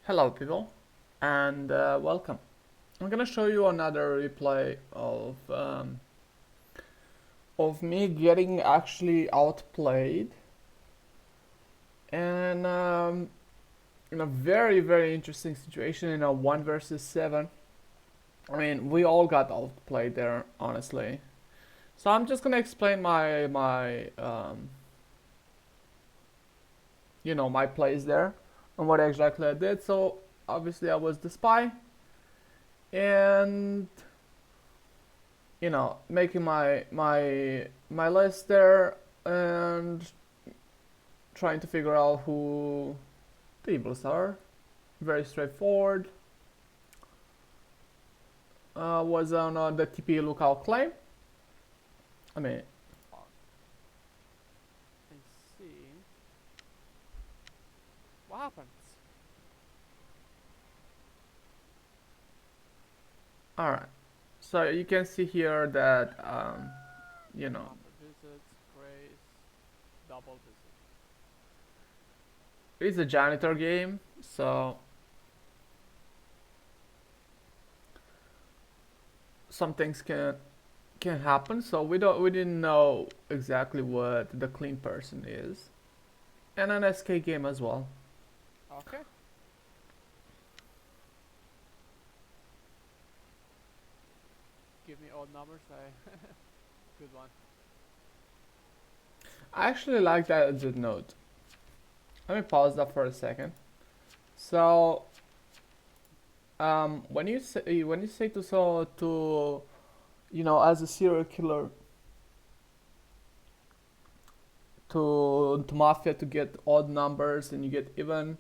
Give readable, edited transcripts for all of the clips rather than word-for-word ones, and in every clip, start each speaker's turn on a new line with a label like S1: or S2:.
S1: Hello people, and welcome. I'm gonna show you another replay of me getting actually outplayed, and in a very interesting situation in a 1 versus 7. I mean, we all got outplayed there, honestly. So I'm just gonna explain my plays there and what exactly I did. So obviously I was the spy, and making my list there and trying to figure out who the evils are. Very straightforward. Was on the TP lookout claim. I mean,
S2: I see. What happens?
S1: all right. So you can see here that you know
S2: Number visits, grace, double visit.
S1: it's a janitor game, so some things can happen. So we didn't know exactly what the clean person is, and an SK game as well.
S2: Okay. Give me odd numbers. Good one.
S1: I actually like that as a note. Let me pause that for a second. So, when you say to as a serial killer to mafia to get odd numbers and you get even,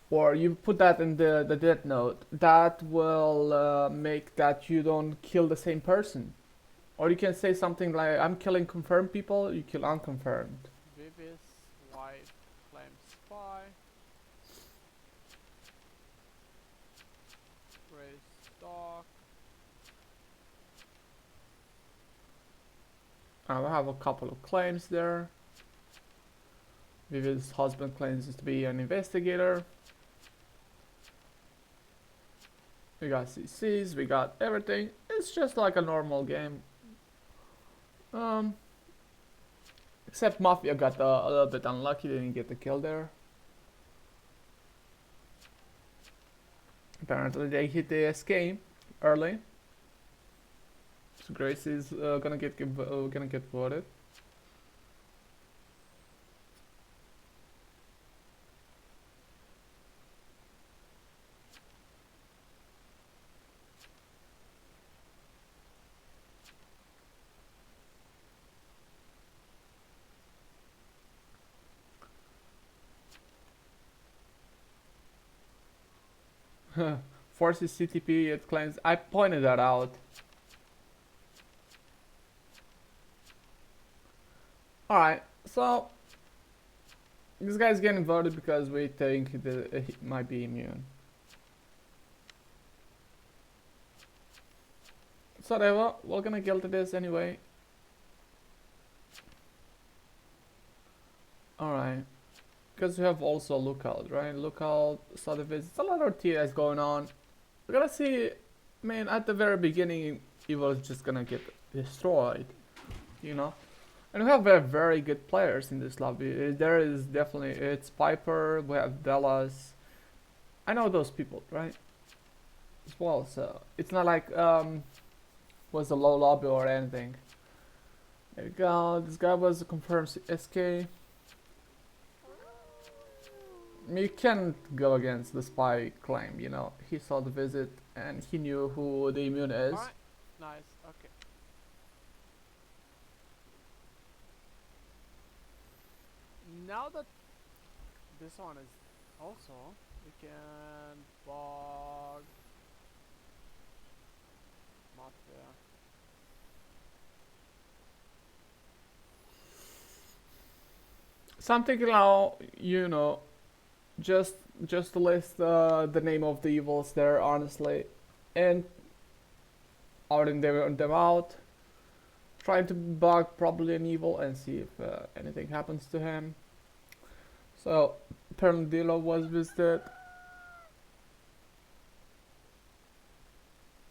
S1: or you put that in the death note, that will make that you don't kill the same person. Or you can say something like, "I'm killing confirmed people, you kill unconfirmed."
S2: Vivis, wife, claims spy, grace, dog.
S1: I have a couple of claims there. Vivid's husband claims to be an investigator. We got CCs, we got everything. It's just like a normal game. Um, Except Mafia got a little bit unlucky, didn't get the kill there. Apparently they hit the SK early. So Grace is gonna get voted. Forces CTP, it claims. I pointed that out. Alright, so this guy's getting voted because we think that he might be immune. So whatever, we're gonna guilty this anyway. Alright. Because we have also lookout, right? Lookout, study visits, a lot of TS going on. We're gonna see, I mean, at the very beginning, Evil is just gonna get destroyed, you know? And we have very good players in this lobby. There is definitely, it's Piper, we have Dallas. I know those people, right? As well, so it's not like, was a low lobby or anything. There we go, this guy was a confirmed SK. You can't go against the spy claim, He saw the visit and he knew who the immune is.
S2: Alright. Nice. Okay. Now that this one is also, we can bug mafia.
S1: Something now, just just to list the name of the evils there, honestly, and outing them out, trying to bug probably an evil and see if anything happens to him. So Perndillo was visited.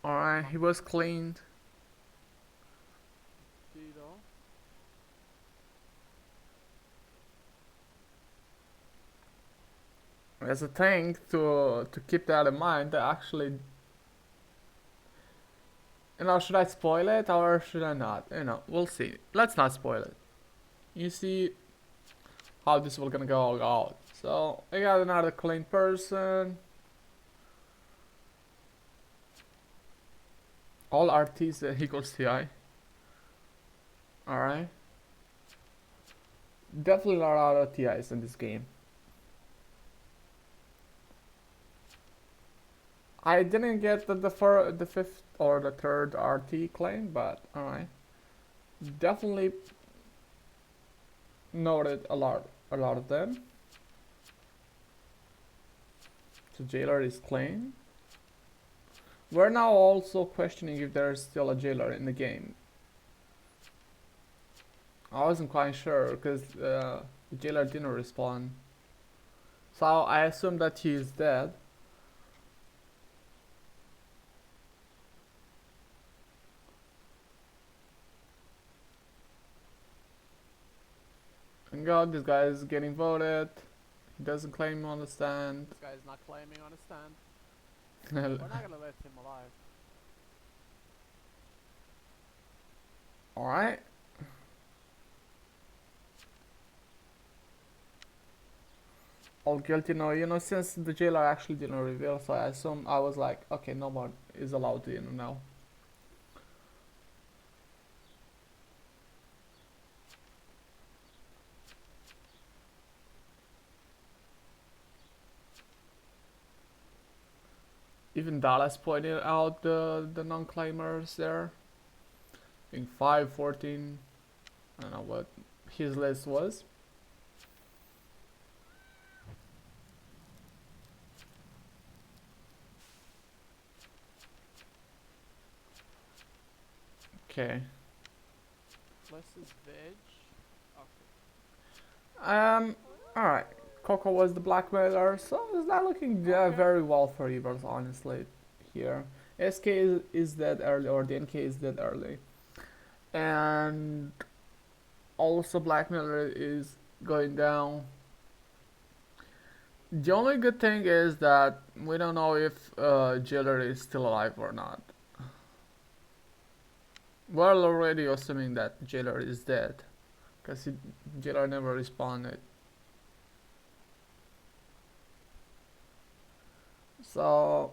S1: Alright, he was cleaned.
S2: Tito.
S1: As a thing to keep that in mind, they actually, should I spoil it or should I not? We'll see. Let's not spoil it. You see how this will gonna go out. So I got another clean person. All RTs equals TI. Alright. Definitely a lot of TIs in this game. I didn't get the fifth or the third RT claim, but alright. Definitely noted a lot of them. So jailer is clean. We're now also questioning if there's still a jailer in the game. I wasn't quite sure because the jailer didn't respond. So I assume that he is dead. And God, this guy is getting voted. He doesn't claim on the stand.
S2: This guy is not claiming on a stand. We're not gonna let him alive.
S1: Alright. All guilty, no, since the jailer actually didn't reveal, so I assume I was like, okay, no one is allowed to, now. Even Dallas pointed out the non-claimers there. I think 5, 14, I don't know what his list was. Okay.
S2: Plus is veg. Okay.
S1: Alright. Coco was the blackmailer, so it's not looking very well for Evers, honestly, here. SK is dead early, or DNK is dead early. And also blackmailer is going down. The only good thing is that we don't know if Jailer is still alive or not. We're already assuming that Jailer is dead, because Jailer never responded. So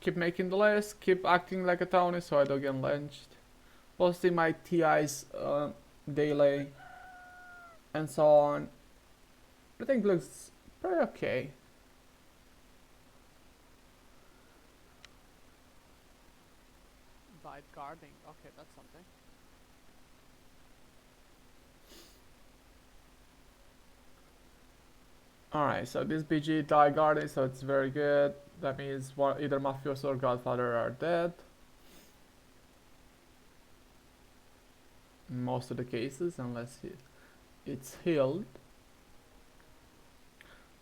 S1: keep making the list, keep acting like a Tony so I don't get lynched. Posting my TIs daily and so on. I think looks pretty okay.
S2: Died guarding. Okay, that's something.
S1: Alright, so this BG died guarding, so it's very good. That means either Mafioso or Godfather are dead. In most of the cases, unless it's healed.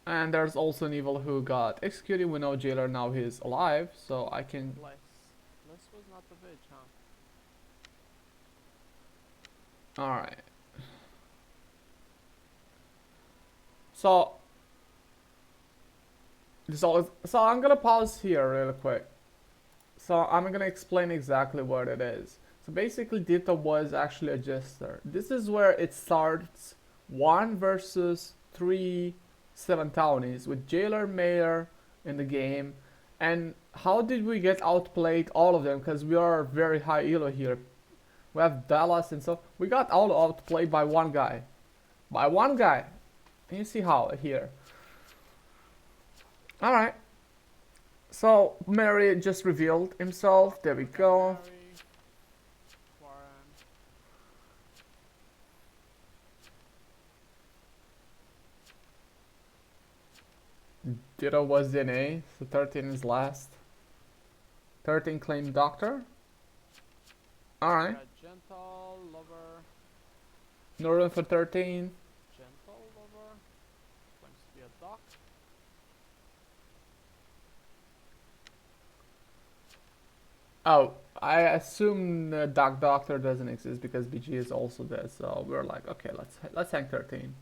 S1: And there's also an evil who got executed. We know Jailer now he's alive, so I can...
S2: Less was not the veg, huh?
S1: Alright. So I'm gonna pause here real quick. So I'm gonna explain exactly what it is. So basically Dita was actually a jester. This is where it starts 1 versus 3 7 townies with Jailer, Mayor in the game. And how did we get outplayed all of them? Because we are very high elo here. We have Dallas and so we got all outplayed by one guy. By one guy. And you see how here. Alright. So Mary just revealed himself. There we go. Ditto was DNA, so 13 is last. 13 claimed doctor. Alright.
S2: Gentle, lover.
S1: No room for 13.
S2: Gentle lover. Claims to be a doc.
S1: Oh, I assume the Dark Doctor doesn't exist because BG is also dead. So we're like, okay, let's hang 13.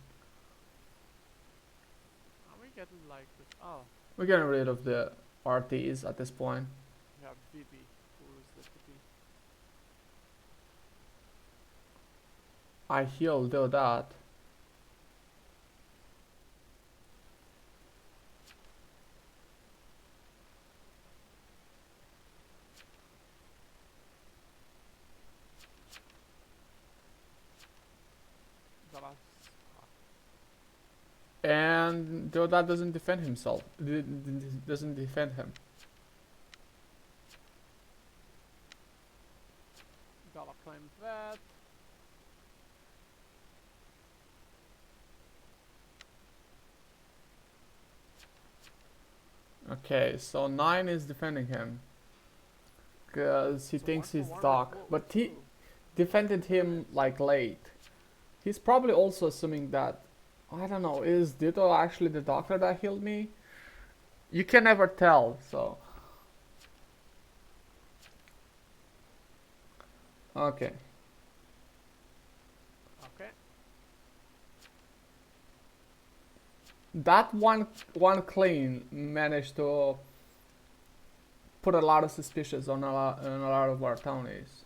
S2: Are we getting like this? Oh,
S1: We're getting rid of the RTs at this point.
S2: we have VP. Who is the VP?
S1: He'll do that.
S2: Zaraz.
S1: And Deodat doesn't defend himself. Doesn't defend him.
S2: Gala claimed that.
S1: Okay, so 9 is defending him. Because he
S2: So
S1: thinks
S2: one
S1: he's
S2: for one
S1: Doc.
S2: with
S1: But he
S2: Blue.
S1: defended him like late. He's probably also assuming that, I don't know, is Ditto actually the doctor that healed me? You can never tell, so. Okay.
S2: Okay.
S1: That one clean managed to put a lot of suspicions on a lot of our townies.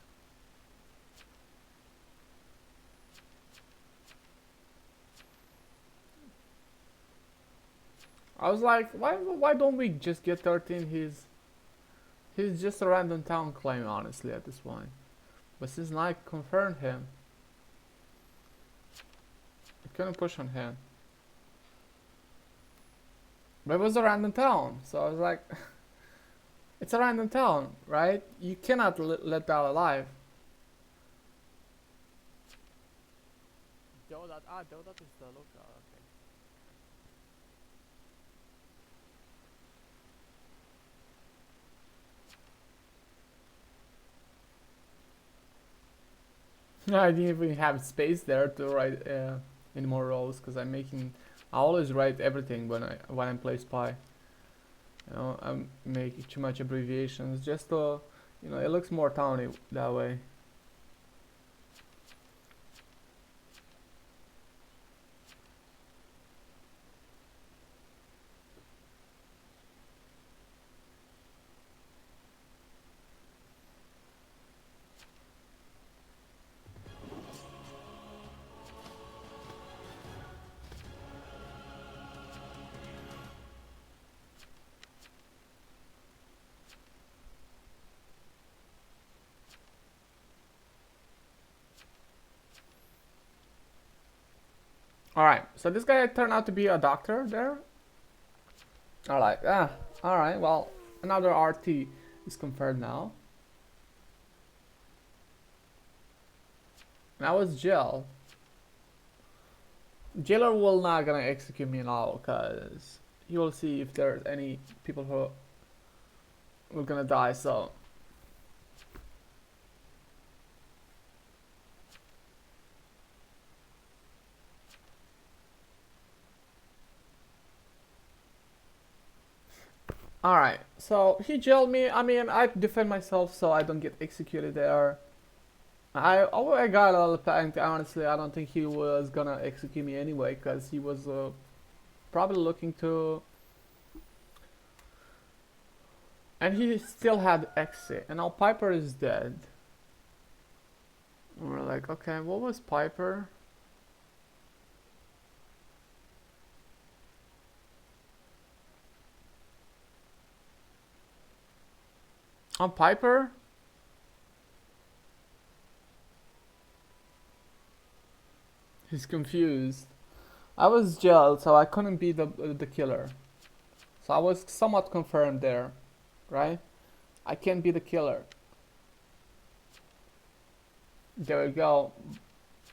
S1: I was like, why don't we just get 13? He's just a random town claim, honestly, at this point. But since Nike confirmed him, I couldn't push on him. But it was a random town, so I was like, it's a random town, right? You cannot let that alive.
S2: Deodat. Ah, Deodat is the lookout. Okay.
S1: I didn't even have space there to write any more roles because I always write everything when I play Spy. You know, I'm making too much abbreviations just to, it looks more towny that way. Alright, so this guy turned out to be a doctor there. Alright, alright, well, another RT is confirmed now. That was Jill. Jailer will not gonna execute me now because he will see if there's any people who are gonna die, so. Alright, so he jailed me. I mean, I defend myself so I don't get executed there. I got a little panicked. Honestly, I don't think he was gonna execute me anyway because he was probably looking to. And he still had exit. And now Piper is dead. And we're like, okay, what was Piper? On Piper? He's confused. I was jailed, so I couldn't be the killer. So I was somewhat confirmed there, right? I can't be the killer. There we go.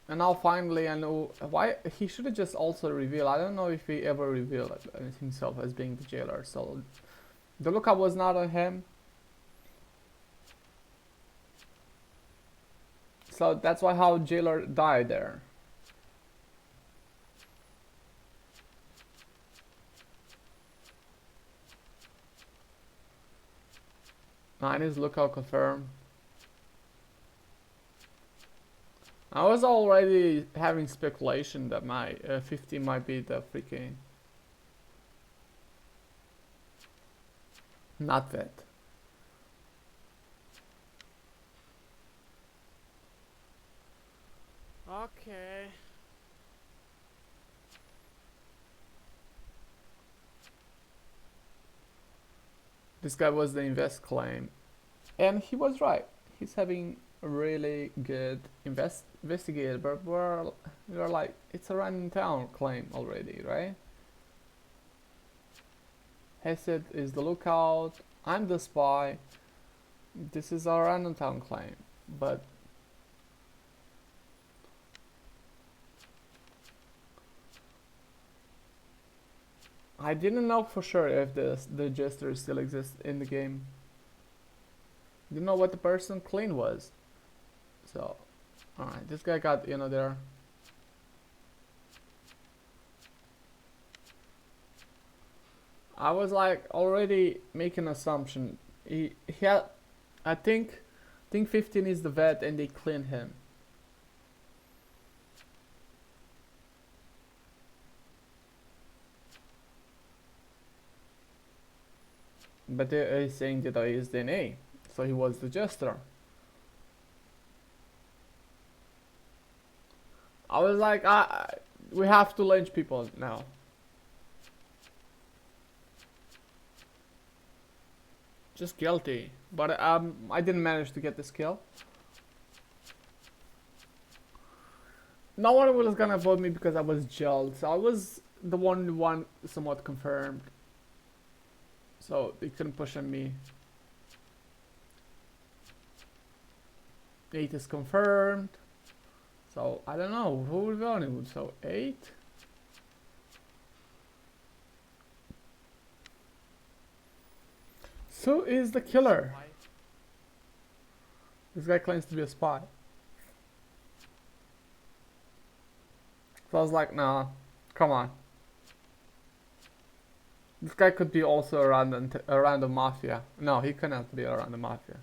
S1: And now finally I know why he should have just also revealed. I don't know if he ever revealed himself as being the jailer. So the lookup was not on him. So that's why how jailer died there. Chinese lookout confirmed. I was already having speculation that my 50 might be the freaking not vet.
S2: Okay.
S1: This guy was the invest claim, and he was right. He's having a really good investigator, but we're like, it's a random town claim already, right? Hesed is the lookout. I'm the spy. This is our random town claim, but I didn't know for sure if the jester still exists in the game. Didn't know what the person clean was. So, alright, this guy got there. I was like already making assumption. He had, I think 15 is the vet and they clean him. But he's saying that I used DNA, so he was the jester. I was like, we have to lynch people now. Just guilty, but I didn't manage to get this kill. No one was gonna vote me because I was jailed, so I was the one somewhat confirmed. So they couldn't push on me. 8 is confirmed. So I don't know who will go on. So 8. So is the killer.
S2: Spy.
S1: This guy claims to be a spy. So I was like, nah, come on. This guy could be also around the mafia. No, he cannot be around the mafia.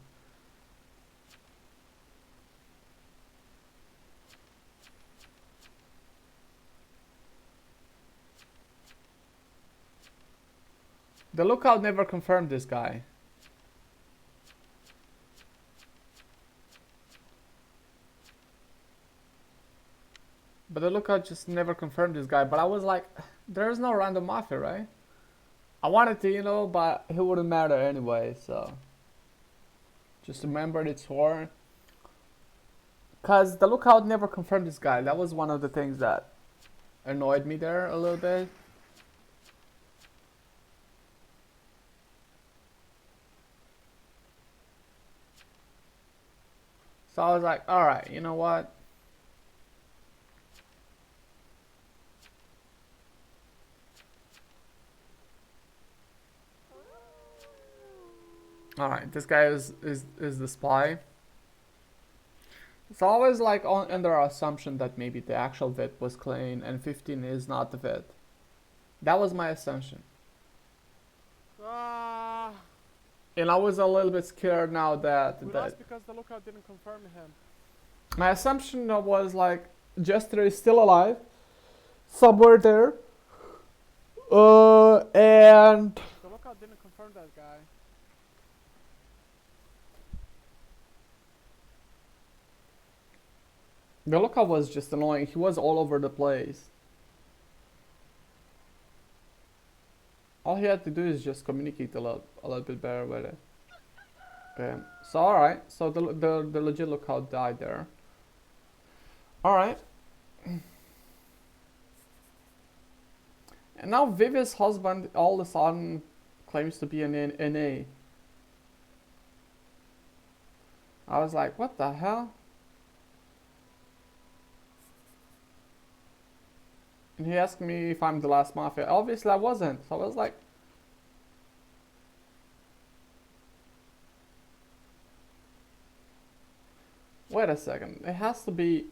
S1: The lookout never confirmed this guy. But the lookout just never confirmed this guy. But I was like, there's no random mafia, right? I wanted to, but it wouldn't matter anyway, so. Just remembered it's horror. Because the lookout never confirmed this guy. That was one of the things that annoyed me there a little bit. So I was like, alright, you know what? Alright, this guy is the spy. It's always like under assumption that maybe the actual vet was clean and 15 is not the vet. That was my assumption. And I was a little bit scared now that
S2: We lost because the lookout didn't confirm him.
S1: my assumption was like Jester is still alive somewhere there. And
S2: The lookout didn't confirm that guy.
S1: the lookout was just annoying. He was all over the place. All he had to do is just communicate a little bit better with it. So alright, so the legit lookout died there. Alright. And now Vivi's husband all of a sudden claims to be an NA. I was like, what the hell? And he asked me if I'm the last mafia. Obviously I wasn't. So I was like, wait a second. It has to be.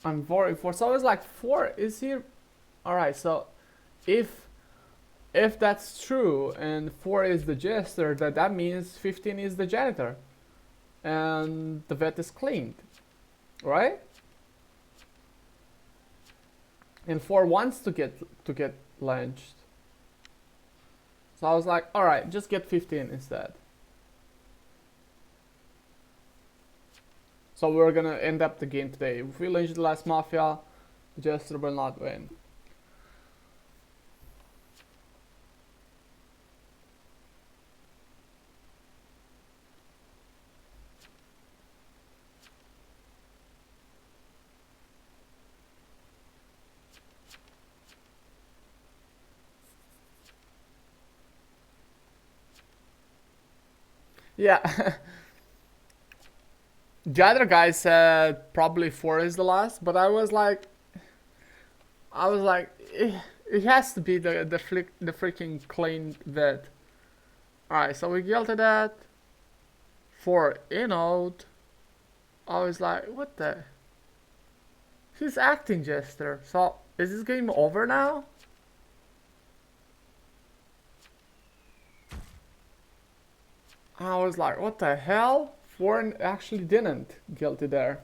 S1: I'm worried for. So it's like 4 is here. Alright, so if that's true and 4 is the jester, that means 15 is the janitor. And the vet is cleaned. Right? And 4 wants to get lynched. So I was like, alright, just get 15 instead. So we're gonna end up the game today. If we lynch the last mafia, the jester will not win. Yeah. The other guy said probably 4 is the last, but I was like, it has to be the freaking clean vet. Alright, so we guilted that. 4 in out. I was like, what the? He's acting jester. So is this game over now? I was like, what the hell? 4 actually didn't guilty there.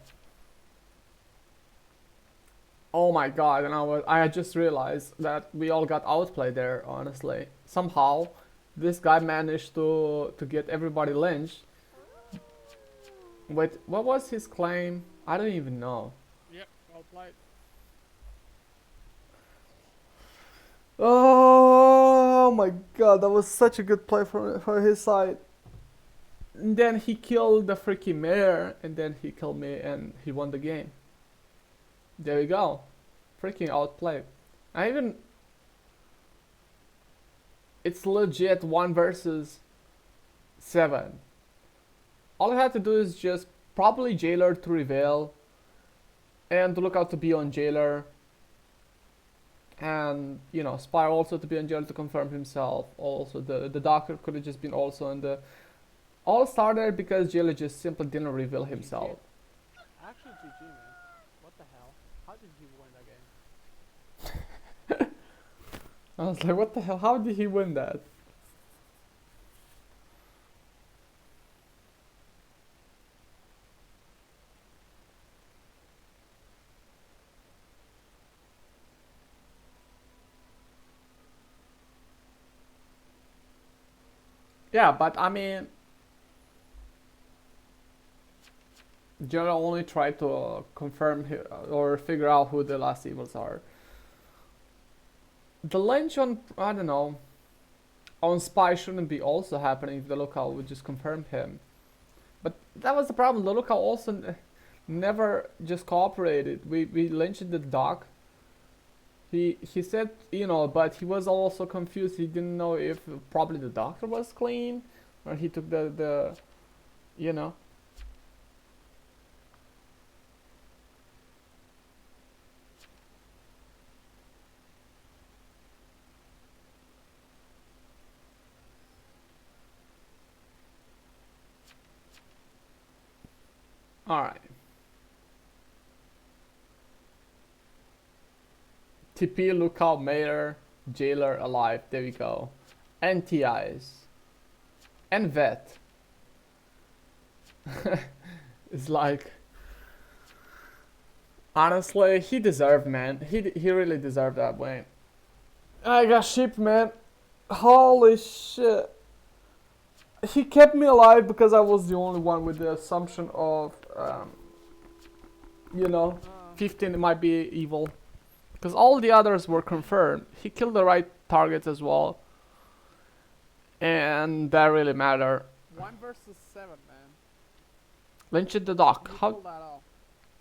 S1: Oh my god, and I just realized that we all got outplayed there, honestly. Somehow this guy managed to get everybody lynched. Wait, what was his claim? I don't even know.
S2: Yep, outplayed.
S1: Oh my god, that was such a good play for his side. And then he killed the freaking mayor, and then he killed me, and he won the game. There we go. Freaking outplayed. I even... It's legit 1 versus 7. All I had to do is just probably jailer to reveal, and to look out to be on jailer, and you know, spy also to be on jailer to confirm himself. Also the doctor could have just been also in the... All started because jailer just simply didn't reveal himself.
S2: Actually, GG, man. What the hell? How did he win that game?
S1: I was like, what the hell? How did he win that? Yeah, but I mean, General only tried to confirm or figure out who the last evils are. The lynch on, I don't know, on spy shouldn't be also happening if the lookout would just confirm him. But that was the problem. The lookout also never just cooperated. We lynched the doc. He said, you know, but he was also confused. He didn't know if probably the doctor was clean, or he took the you know. Alright. TP, lookout, mayor, jailer, alive. There we go. And TIs. And vet. It's like... Honestly, he deserved, man. He really deserved that win. I got shipped, man. Holy shit. He kept me alive because I was the only one with the assumption of, you know, 15 might be evil. Because all the others were confirmed. He killed the right targets as well. And that really mattered.
S2: 1 versus 7, man.
S1: Lynch the doc.
S2: He
S1: How?
S2: pulled that off.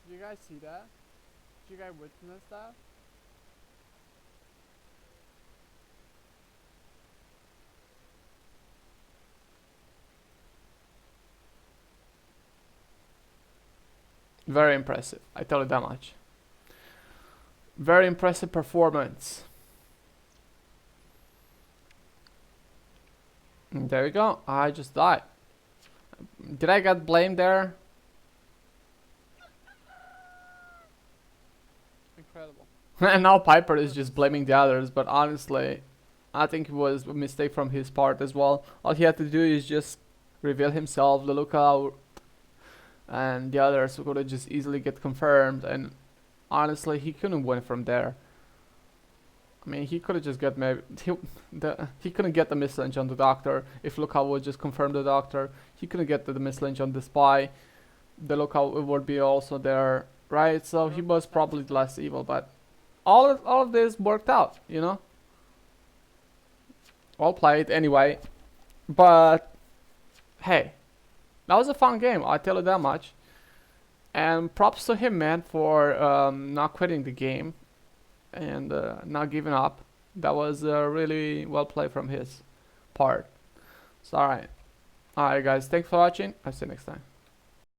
S2: Did you guys see that? Did you guys witness that?
S1: Very impressive. I tell you that much. Very impressive performance. And there you go. I just died. Did I get blamed there?
S2: incredible.
S1: And now Piper is just blaming the others, but honestly, I think it was a mistake from his part as well. All he had to do is just reveal himself, the lookout, and the others could have just easily get confirmed. And honestly, he couldn't win from there. I mean, he could have just got maybe he couldn't get the mislynch on the doctor if lookout would just confirm the doctor. He couldn't get the mislynch on the spy. The lookout would be also there, right? So he was probably less evil, but all of this worked out, you know. Well played, anyway. But hey, that was a fun game. I tell you that much. And props to him, man, for not quitting the game and not giving up. That was really well played from his part. So alright guys, thanks for watching. I'll see you next time.